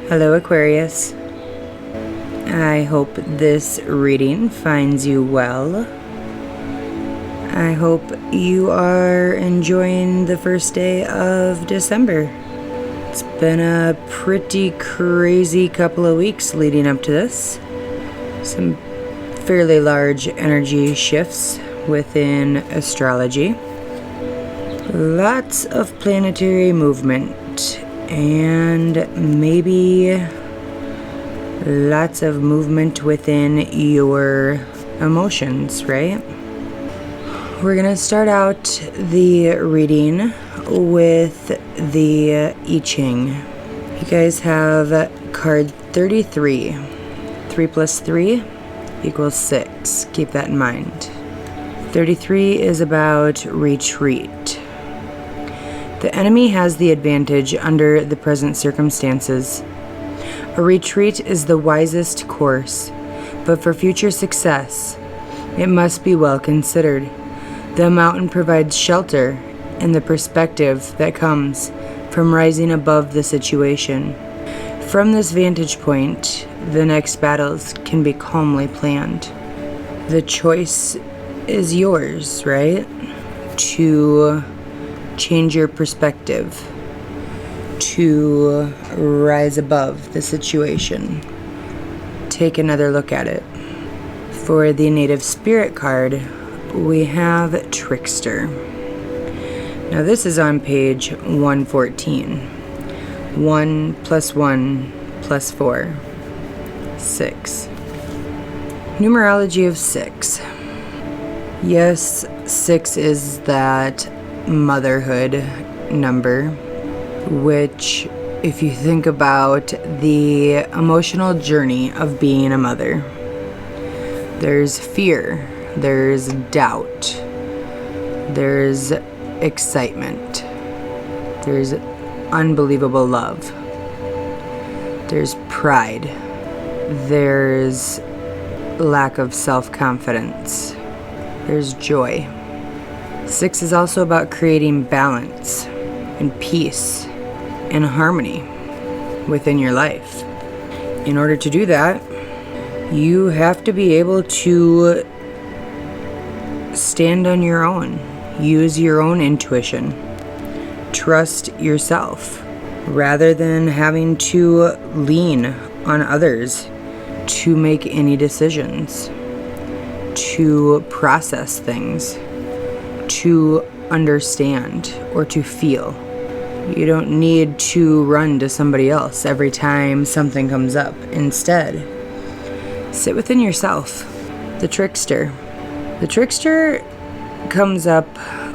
Hello, Aquarius. I hope this reading finds you well. I hope you are enjoying the first day of December. It's been a pretty crazy couple of weeks leading up to this. Some fairly large energy shifts within astrology. Lots of planetary movement. And maybe lots of movement within your emotions, right? We're going to start out the reading with the I Ching. You guys have card 33. 3 plus 3 equals 6. Keep that in mind. 33 is about retreat. The enemy has the advantage under the present circumstances. A retreat is the wisest course, but for future success, it must be well considered. The mountain provides shelter and the perspective that comes from rising above the situation. From this vantage point, the next battles can be calmly planned. The choice is yours, right? To change your perspective, to rise above the situation. Take another look at it. For the native spirit card, we have Trickster. Now this is on page 114. 1 plus 1 plus 4. 6. Numerology of 6. Yes, 6 is that motherhood number, which, if you think about the emotional journey of being a mother, there's fear, there's doubt, there's excitement, there's unbelievable love, there's pride, there's lack of self-confidence, there's joy. 6 is also about creating balance and peace and harmony within your life. In order to do that, you have to be able to stand on your own, use your own intuition, trust yourself, rather than having to lean on others to make any decisions, to process things, to understand, or to feel. You don't need to run to somebody else every time something comes up. Instead, sit within yourself. The trickster. The trickster comes up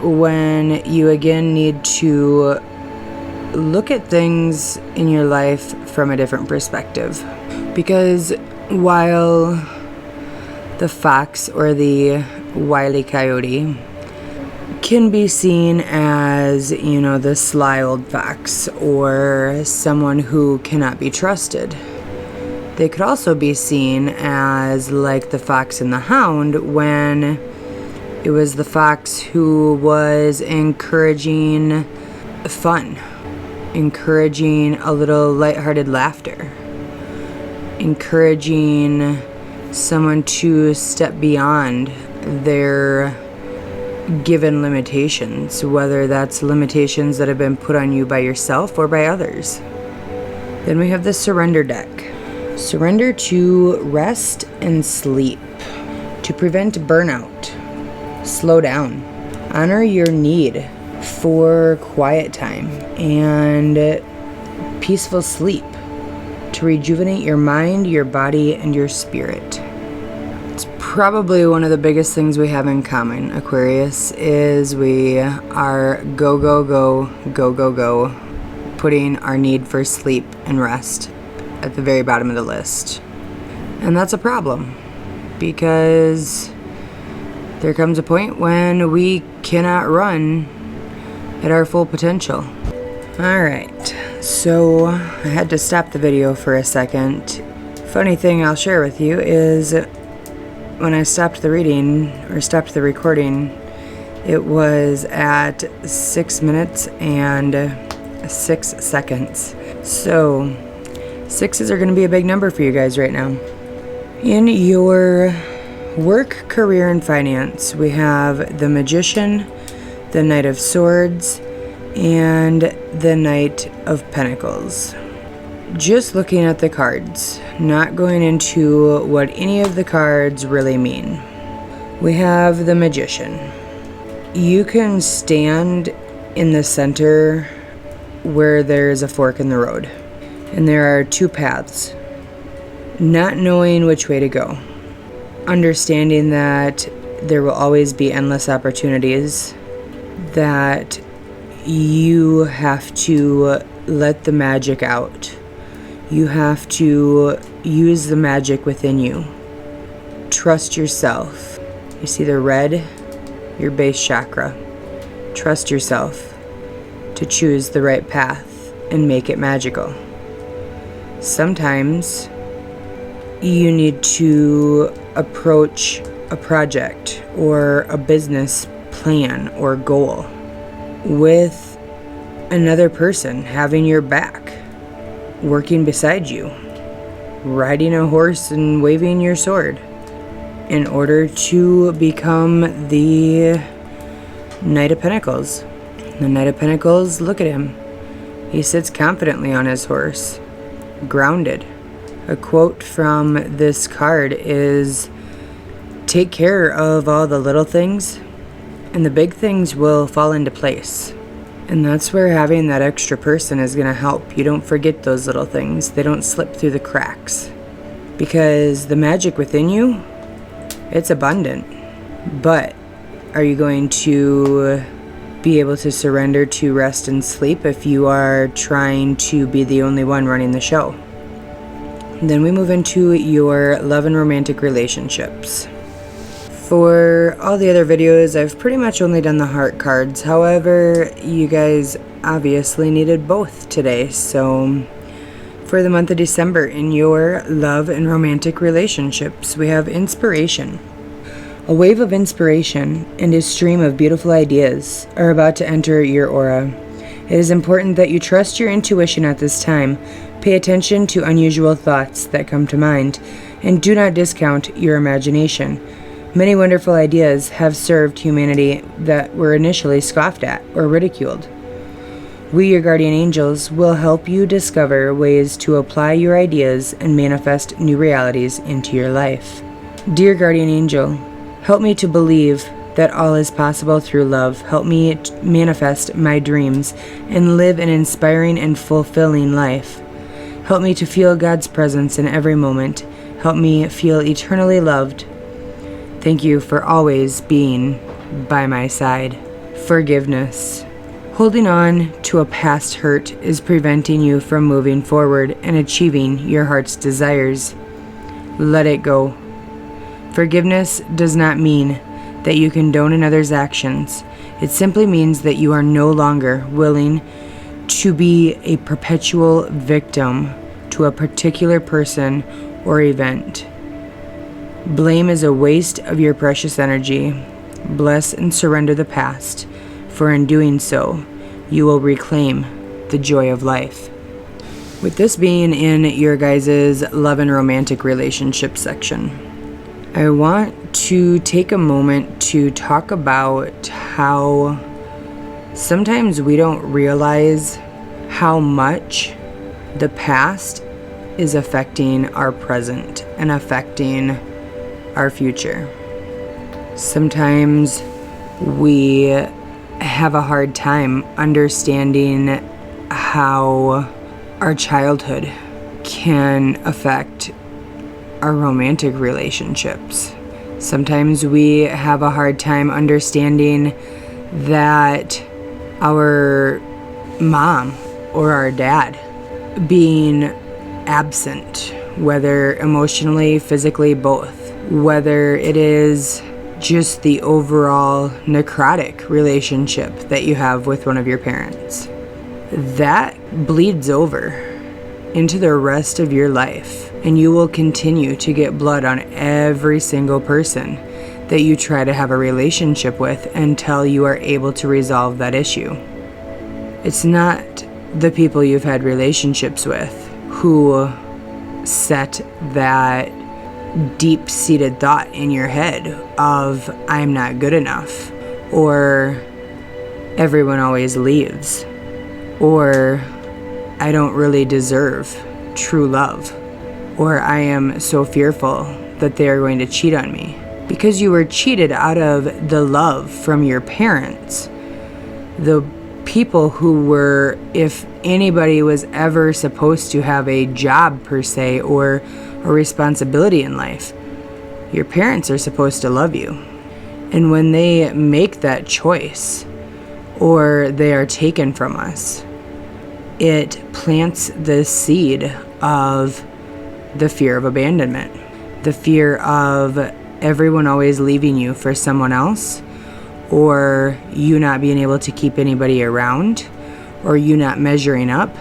when you again need to look at things in your life from a different perspective. Because while the fox or the wily coyote can be seen as, the sly old fox or someone who cannot be trusted, they could also be seen as like the fox and the hound when it was the fox who was encouraging fun, encouraging a little lighthearted laughter, encouraging someone to step beyond their given limitations, whether that's limitations that have been put on you by yourself or by others. Then we have the surrender deck. Surrender to rest and sleep, to prevent burnout. Slow down. Honor your need for quiet time and peaceful sleep to rejuvenate your mind, your body, and your spirit. Probably one of the biggest things we have in common, Aquarius, is we are go, putting our need for sleep and rest at the very bottom of the list. And that's a problem, because there comes a point when we cannot run at our full potential. Alright, so I had to stop the video for a second. Funny thing I'll share with you is when I stopped the reading, or stopped the recording, it was at 6 minutes and 6 seconds. So Sixes are going to be a big number for you guys right now. In your work, career, and finance, we have the Magician, the Knight of Swords, and the Knight of Pentacles. Just looking at the cards, not going into what any of the cards really mean. We have the Magician. You can stand in the center where there is a fork in the road, and there are two paths. Not knowing which way to go. Understanding that there will always be endless opportunities, that you have to let the magic out. You have to use the magic within you. Trust yourself. You see the red? Your base chakra. Trust yourself to choose the right path and make it magical. Sometimes you need to approach a project or a business plan or goal with another person having your back, working beside you, riding a horse and waving your sword in order to become the Knight of Pentacles. The Knight of Pentacles, look at him. He sits confidently on his horse, grounded. A quote from this card is, take care of all the little things and the big things will fall into place. And that's where having that extra person is going to help. You don't forget those little things. They don't slip through the cracks. Because the magic within you, it's abundant. But are you going to be able to surrender to rest and sleep if you are trying to be the only one running the show? Then we move into your love and romantic relationships. For all the other videos, I've pretty much only done the heart cards. However, you guys obviously needed both today. So for the month of December, in your love and romantic relationships, we have inspiration. A wave of inspiration and a stream of beautiful ideas are about to enter your aura. It is important that you trust your intuition at this time. Pay attention to unusual thoughts that come to mind, and do not discount your imagination. Many wonderful ideas have served humanity that were initially scoffed at or ridiculed. We, your guardian angels, will help you discover ways to apply your ideas and manifest new realities into your life. Dear guardian angel, help me to believe that all is possible through love. Help me manifest my dreams and live an inspiring and fulfilling life. Help me to feel God's presence in every moment. Help me feel eternally loved. Thank you for always being by my side. Forgiveness. Holding on to a past hurt is preventing you from moving forward and achieving your heart's desires. Let it go. Forgiveness does not mean that you condone another's actions. It simply means that you are no longer willing to be a perpetual victim to a particular person or event. Blame is a waste of your precious energy. Bless and surrender the past, for in doing so, you will reclaim the joy of life. With this being in your guys' love and romantic relationship section, I want to take a moment to talk about how sometimes we don't realize how much the past is affecting our present and affecting our future. Sometimes we have a hard time understanding how our childhood can affect our romantic relationships. Sometimes we have a hard time understanding that our mom or our dad being absent, whether emotionally, physically, both. Whether it is just the overall necrotic relationship that you have with one of your parents. That bleeds over into the rest of your life, and you will continue to get blood on every single person that you try to have a relationship with until you are able to resolve that issue. It's not the people you've had relationships with who set that deep-seated thought in your head of I'm not good enough, or everyone always leaves, or I don't really deserve true love, or I am so fearful that they are going to cheat on me. Because you were cheated out of the love from your parents, the people who were, if anybody was ever supposed to have a job per se, or a responsibility in life, your parents are supposed to love you. And when they make that choice, or they are taken from us, it plants the seed of the fear of abandonment, the fear of everyone always leaving you for someone else, or you not being able to keep anybody around, or you not measuring up.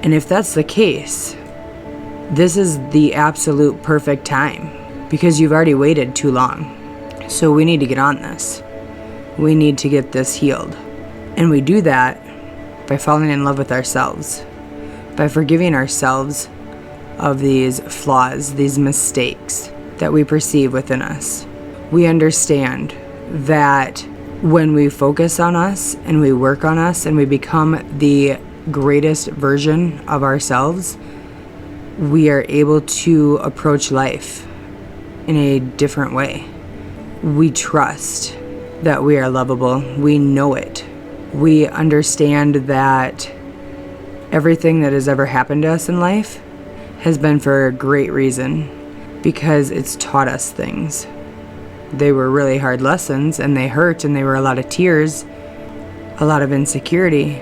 And if that's the case, this is the absolute perfect time, because you've already waited too long. So we need to get on this. We need to get this healed. And we do that by falling in love with ourselves, by forgiving ourselves of these flaws, these mistakes that we perceive within us. We understand that when we focus on us and we work on us and we become the greatest version of ourselves, we are able to approach life in a different way. We trust that we are lovable. We know it. We understand that everything that has ever happened to us in life has been for a great reason, because it's taught us things. They were really hard lessons, and they hurt, and they were a lot of tears, a lot of insecurity.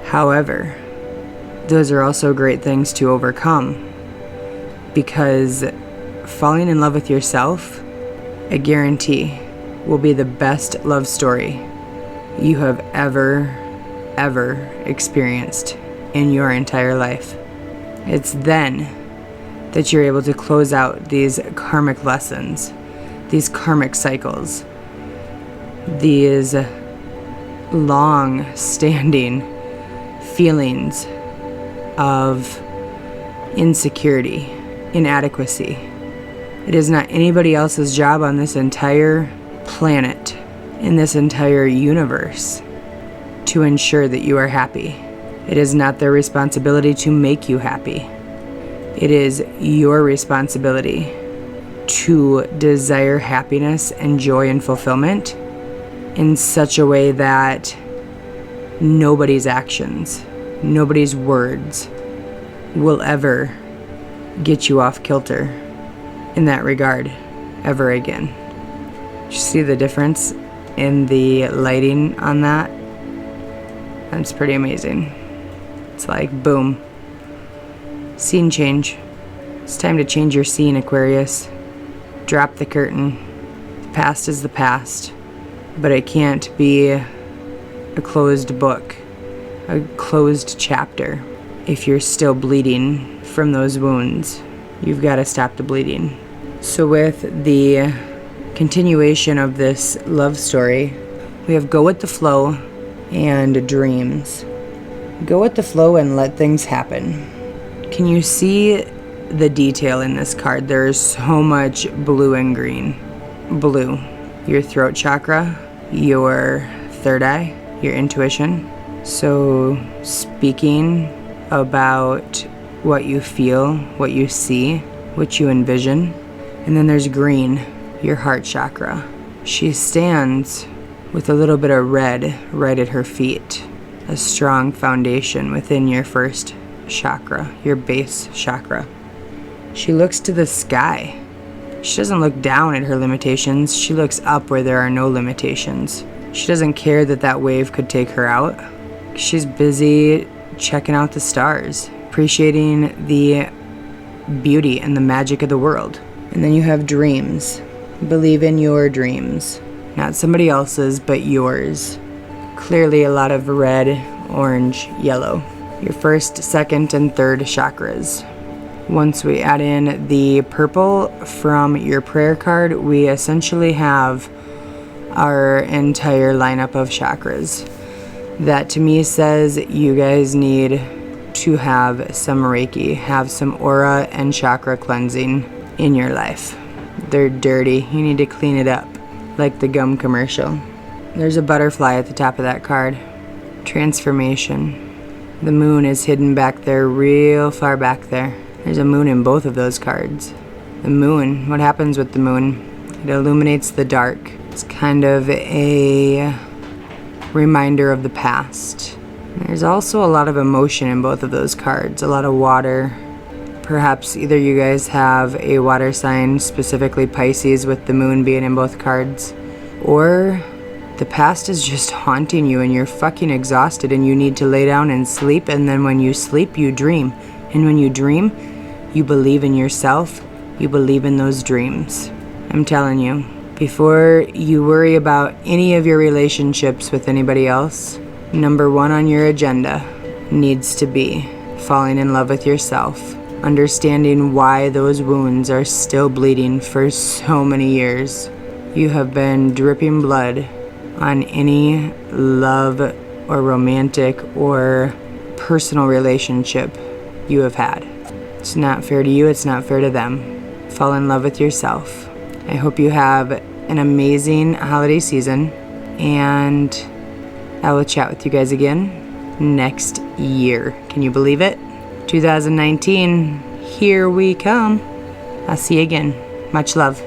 However, those are also great things to overcome, because falling in love with yourself, I guarantee, will be the best love story you have ever experienced in your entire life. It's then that you're able to close out these karmic lessons, these karmic cycles, these long-standing feelings of insecurity, inadequacy. It is not anybody else's job on this entire planet, in this entire universe, to ensure that you are happy. It is not their responsibility to make you happy. It is your responsibility to desire happiness and joy and fulfillment in such a way that nobody's actions, nobody's words will ever get you off kilter in that regard ever again. You see the difference in the lighting on that? That's pretty amazing. It's like boom. Scene change. It's time to change your scene, Aquarius. Drop the curtain. The past is the past, but it can't be a closed book, a closed chapter. If you're still bleeding from those wounds, you've got to stop the bleeding. So with the continuation of this love story, we have go with the flow and dreams. Go with the flow and let things happen. Can you see the detail in this card? There's so much blue and green. Blue, your throat chakra, your third eye, your intuition. So speaking about what you feel, what you see, what you envision. And then there's green, your heart chakra. She stands with a little bit of red right at her feet. A strong foundation within your first chakra, your base chakra. She looks to the sky. She doesn't look down at her limitations. She looks up where there are no limitations. She doesn't care that that wave could take her out. She's busy checking out the stars, appreciating the beauty and the magic of the world. And then you have dreams. Believe in your dreams. Not somebody else's, but yours. Clearly a lot of red, orange, yellow. Your first, second, and third chakras. Once we add in the purple from your prayer card, we essentially have our entire lineup of chakras. That to me says you guys need to have some Reiki, have some aura and chakra cleansing in your life. They're dirty. You need to clean it up, like the gum commercial. There's a butterfly at the top of that card. Transformation. The moon is hidden back there, real far back there. There's a moon in both of those cards. The moon, what happens with the moon? It illuminates the dark. It's kind of a reminder of the past. There's also a lot of emotion in both of those cards, a lot of water. Perhaps either you guys have a water sign, specifically Pisces, with the moon being in both cards, or the past is just haunting you and you're fucking exhausted and you need to lay down and sleep, and then when you sleep, you dream. And when you dream, you believe in yourself, you believe in those dreams. I'm telling you, before you worry about any of your relationships with anybody else, number one on your agenda needs to be falling in love with yourself, understanding why those wounds are still bleeding for so many years. You have been dripping blood on any love or romantic or personal relationship you have had. It's not fair to you, it's not fair to them. Fall in love with yourself. I hope you have an amazing holiday season, and I will chat with you guys again next year. Can you believe it? 2019, here we come. I'll see you again. Much love.